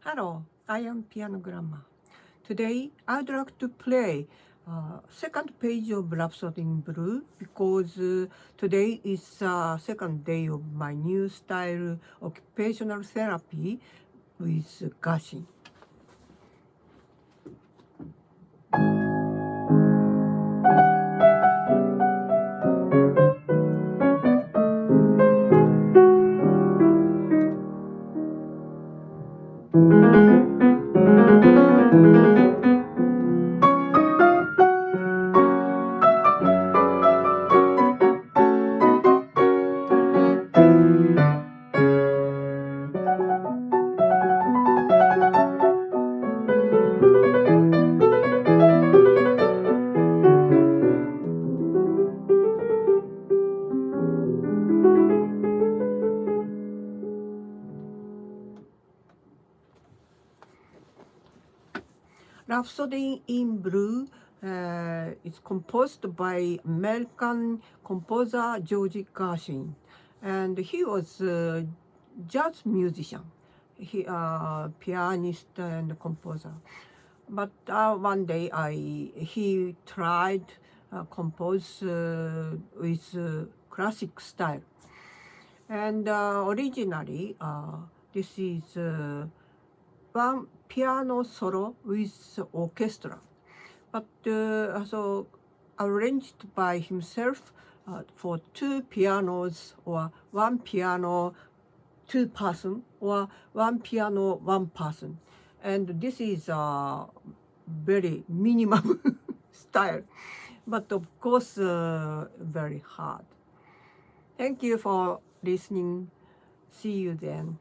Hello, I am Piano Grandma. Today, I'd like to play second page of Rhapsody in Blue because today is second day of my new style occupational therapy with Gashin. Rhapsody in Blue is composed by American composer George Gershwin, and he was a jazz musician, pianist and composer. But one day he tried compose with classic style, and originally this is one piano solo with orchestra, but also arranged by himself for two pianos or one piano, two person, or one piano, one person. And this is a very minimum style, but of course very hard. Thank you for listening. See you then.